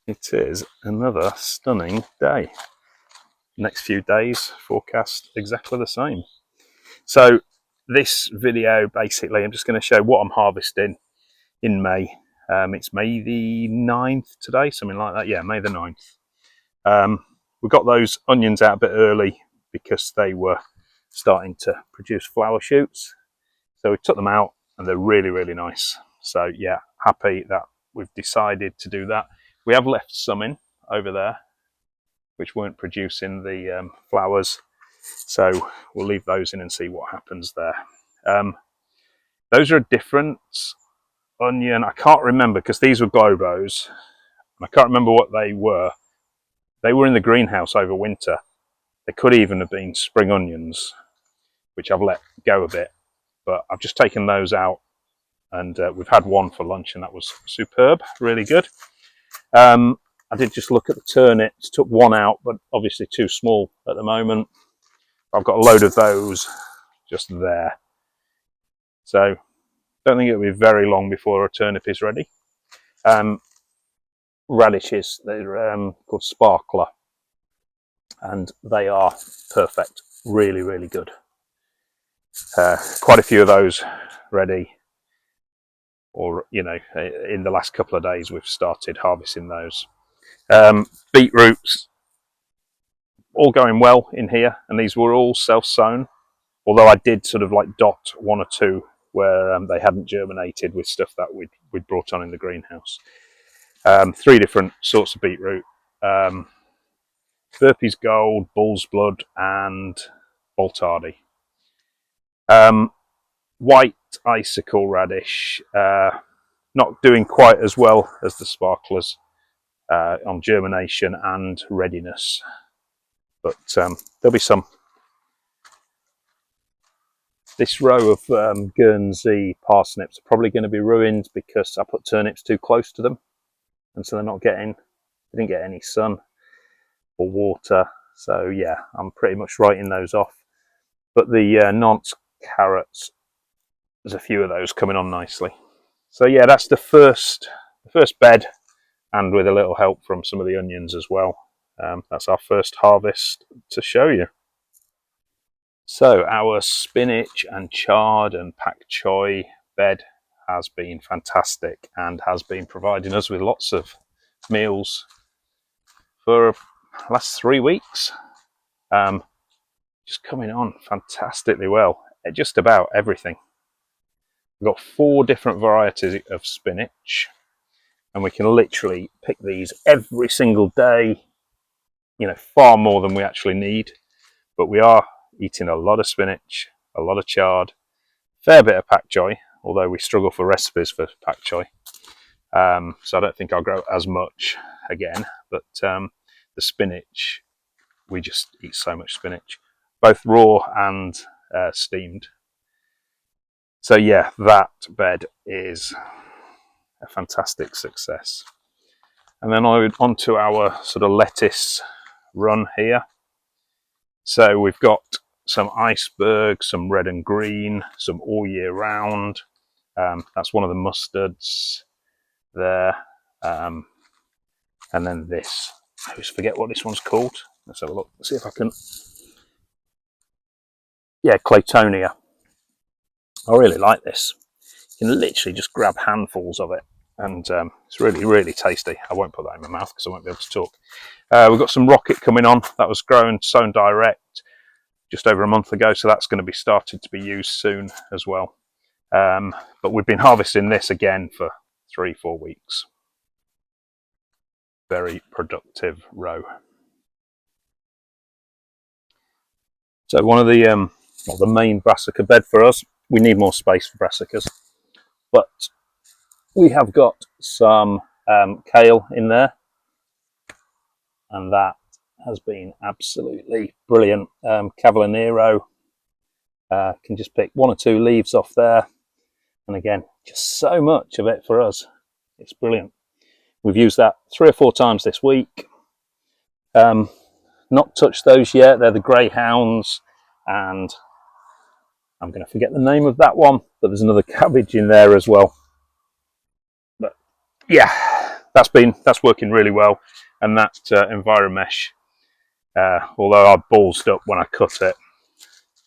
It is another stunning day. Next few days forecast exactly the same. So this video, basically, I'm just going to show what I'm harvesting in May. It's May the 9th today, something like that. Yeah, May the 9th. We got those onions out a bit early because they were starting to produce flower shoots. So we took them out and they're really, really nice. So yeah, happy that we've decided to do that. We have left some in over there which weren't producing the flowers, so we'll leave those in and see what happens there. Those are a different onion. I can't remember because these were globos and I can't remember what they were. They were in the greenhouse over winter. They could even have been spring onions, which I've let go a bit, but I've just taken those out and we've had one for lunch and that was superb, really good. I did just look at the turnips, took one out, but obviously too small at the moment. I've got a load of those just there. So don't think it'll be very long before a turnip is ready. Radishes, they're called Sparkler, and they are perfect, really, really good. Quite a few of those ready, or you know, in the last couple of days we've started harvesting those. Beetroots, all going well in here, and these were all self-sown, although I did sort of like dot one or two where they hadn't germinated with stuff that we'd brought on in the greenhouse. 3 different sorts of beetroot, Burpee's Gold, Bull's Blood and Boltardi. White icicle radish, not doing quite as well as the sparklers on germination and readiness, but there'll be some. This row of Guernsey parsnips are probably going to be ruined because I put turnips too close to them, and so they didn't get any sun or water. So yeah, I'm pretty much writing those off. But the Nantes carrots, there's a few of those coming on nicely. So yeah, that's the first bed, and with a little help from some of the onions as well. That's our first harvest to show you. So our spinach and chard and pak choi bed has been fantastic and has been providing us with lots of meals for the last 3 weeks. Just coming on fantastically well at just about everything. We've got 4 different varieties of spinach, and we can literally pick these every single day, you know, far more than we actually need, but we are eating a lot of spinach, a lot of chard, fair bit of pak choi, although we struggle for recipes for pak choi. So I don't think I'll grow as much again, but the spinach, we just eat so much spinach, both raw and steamed. So yeah, that bed is a fantastic success. And then on to our sort of lettuce run here. So we've got some iceberg, some red and green, some all year round. That's one of the mustards there. And then this, I always forget what this one's called. Let's have a look, see if I can. Yeah, Claytonia. I really like this. You can literally just grab handfuls of it, and it's really, really tasty. I won't put that in my mouth because I won't be able to talk. We've got some rocket coming on. That was sown direct just over a month ago, so that's going to be started to be used soon as well. But we've been harvesting this again for 3-4 weeks. Very productive row. So one of the not the main brassica bed for us. We need more space for brassicas, but we have got some kale in there, and that has been absolutely brilliant. Cavallonero, can just pick 1 or 2 leaves off there, and again, just so much of it for us. It's brilliant. We've used that 3 or 4 times this week. Not touched those yet. They're the greyhounds, and I'm going to forget the name of that one, but there's another cabbage in there as well. But yeah, that's working really well. And that EnviroMesh, although I ballsed up when I cut it,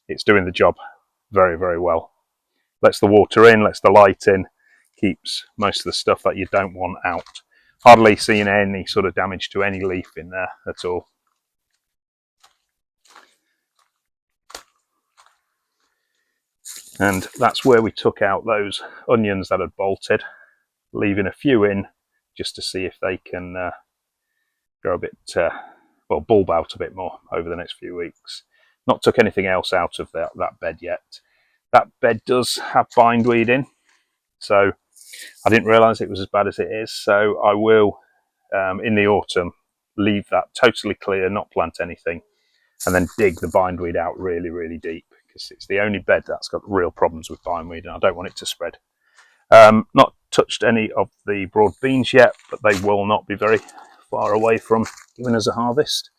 it's doing the job very, very well. Lets the water in, lets the light in, keeps most of the stuff that you don't want out. Hardly seeing any sort of damage to any leaf in there at all. And that's where we took out those onions that had bolted, leaving a few in just to see if they can grow a bit, well, bulb out a bit more over the next few weeks. Not took anything else out of that bed yet. That bed does have bindweed in, so I didn't realise it was as bad as it is. So I will, in the autumn, leave that totally clear, not plant anything, and then dig the bindweed out really, really deep, because it's the only bed that's got real problems with bindweed, and I don't want it to spread. Not touched any of the broad beans yet, but they will not be very far away from giving us a harvest.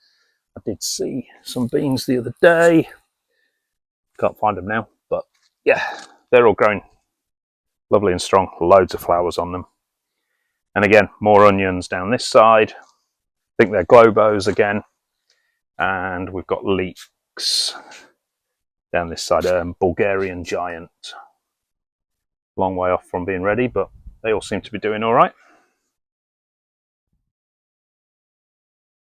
I did see some beans the other day. Can't find them now, but yeah, they're all growing lovely and strong. Loads of flowers on them. And again, more onions down this side. I think they're globos again. And we've got leeks down this side, Bulgarian giant. Long way off from being ready, but they all seem to be doing all right.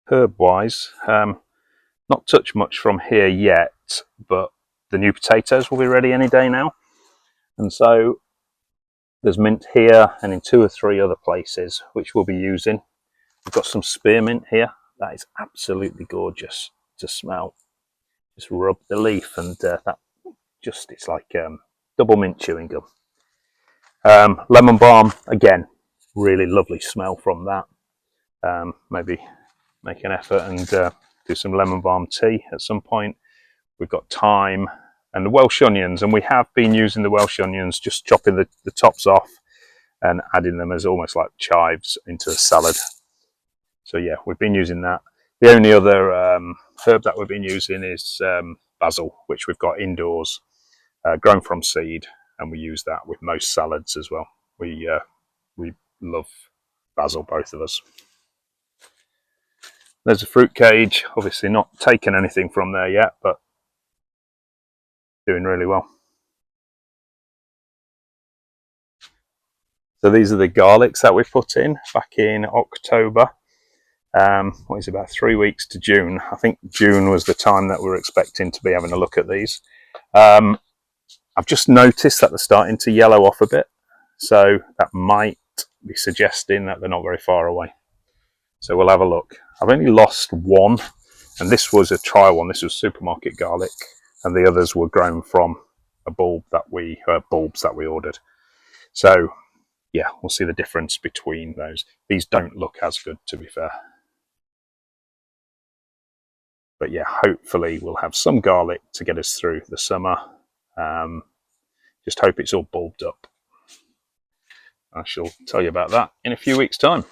Herb-wise, not touched much from here yet, but the new potatoes will be ready any day now. And so there's mint here and in 2 or 3 other places, which we'll be using. We've got some spearmint here. That is absolutely gorgeous to smell. Just rub the leaf and that just, it's like double mint chewing gum. Lemon balm, again, really lovely smell from that. Maybe make an effort and do some lemon balm tea at some point. We've got thyme and the Welsh onions, and we have been using the Welsh onions, just chopping the tops off and adding them as almost like chives into a salad. So yeah, we've been using that. The only other herb that we've been using is basil, which we've got indoors, grown from seed, and we use that with most salads as well. We love basil, both of us. There's a fruit cage, obviously not taken anything from there yet, but doing really well. So these are the garlics that we put in back in October. What is it, about 3 weeks to June? I think June was the time that we were expecting to be having a look at these. I've just noticed that they're starting to yellow off a bit, so that might be suggesting that they're not very far away. So we'll have a look. I've only lost one, and this was a trial one. This was supermarket garlic, and the others were grown from a bulb that bulbs that we ordered. So yeah, we'll see the difference between those. These don't look as good, to be fair. But yeah, hopefully we'll have some garlic to get us through the summer. Just hope it's all bulbed up. I shall tell you about that in a few weeks' time.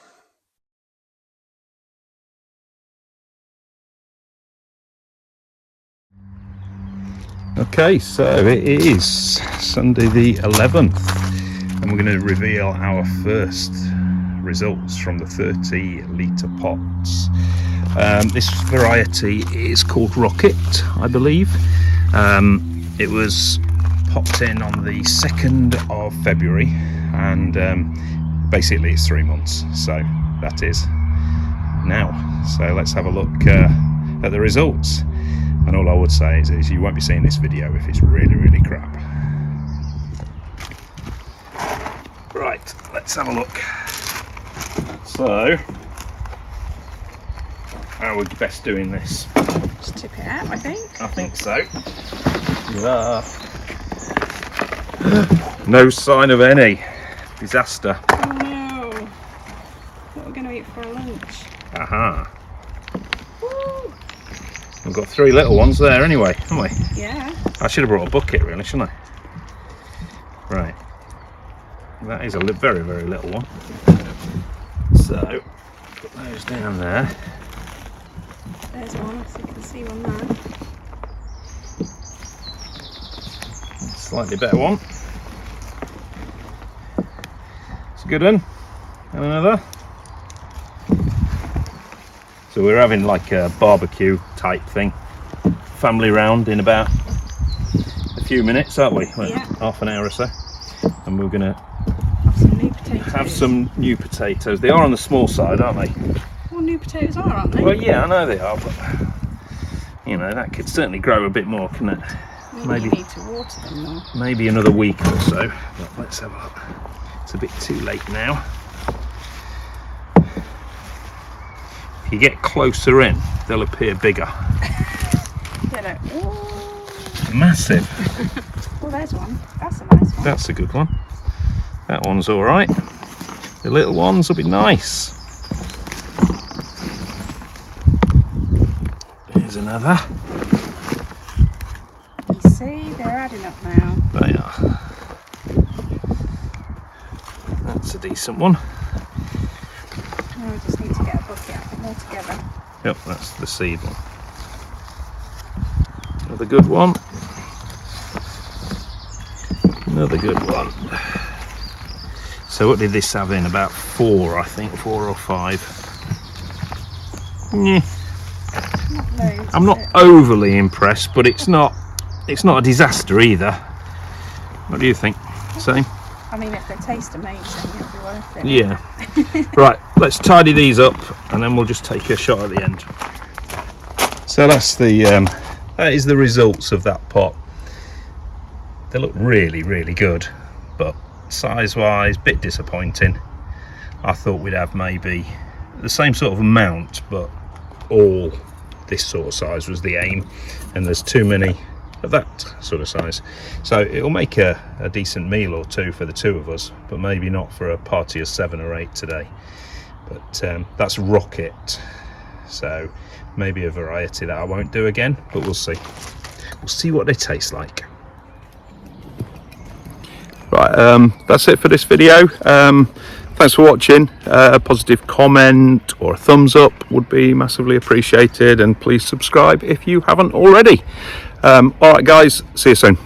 Okay, so it is Sunday the 11th, and we're going to reveal our first results from the 30-litre pots. This variety is called Rocket, I believe. It was popped in on the 2nd of February, and basically it's 3 months, so that is now. So let's have a look at the results. And all I would say is you won't be seeing this video if it's really, really crap. Right, let's have a look. So, how are we best doing this? Just tip it out, I think. I think so. No sign of any disaster. Oh no! What are we going to eat for lunch? Aha. Woo. We've got 3 little ones there anyway, haven't we? Yeah. I should have brought a bucket really, shouldn't I? Right. That is a very, very little one. So, put those down there. There's one, so you can see one there. Slightly better one. It's a good one. And another. So we're having like a barbecue type thing. Family round in about a few minutes, aren't we? Well, yeah. Half an hour or so. And we're going to have some new potatoes. have some new potatoes. They are on the small side, aren't they? Well, new potatoes are, aren't they? Well, yeah, I know they are, but you know, that could certainly grow a bit more, couldn't it? Maybe you need to water them more. Maybe another week or so. But let's have a look. It's a bit too late now. If you get closer in, they'll appear bigger. Get it. Ooh. Massive. Well, there's one. That's a nice one. That's a good one. That one's all right. The little ones will be nice. Here's another. You see, they're adding up now. They are. That's a decent one. Now we just need to get a bucket and put them all together. Yep, that's the seed one. Another good one. Another good one. So what did this have in? About 4, I think, 4 or 5. Yeah. Not loads, I'm not overly impressed, but it's not a disaster either. What do you think? Same? I mean, if they taste amazing, it'll be worth it. Yeah. Right, let's tidy these up and then we'll just take a shot at the end. So that's the that is the results of that pot. They look really, really good, but size-wise, bit disappointing. I thought we'd have maybe the same sort of amount, but all this sort of size was the aim, and there's too many of that sort of size. So it'll make a decent meal or two for the 2 of us, but maybe not for a party of 7 or 8 today. But that's rocket, so maybe a variety that I won't do again, but we'll see. We'll see what they taste like. Right, that's it for this video. Thanks for watching. A positive comment or a thumbs up would be massively appreciated, and please subscribe if you haven't already. All right guys, see you soon.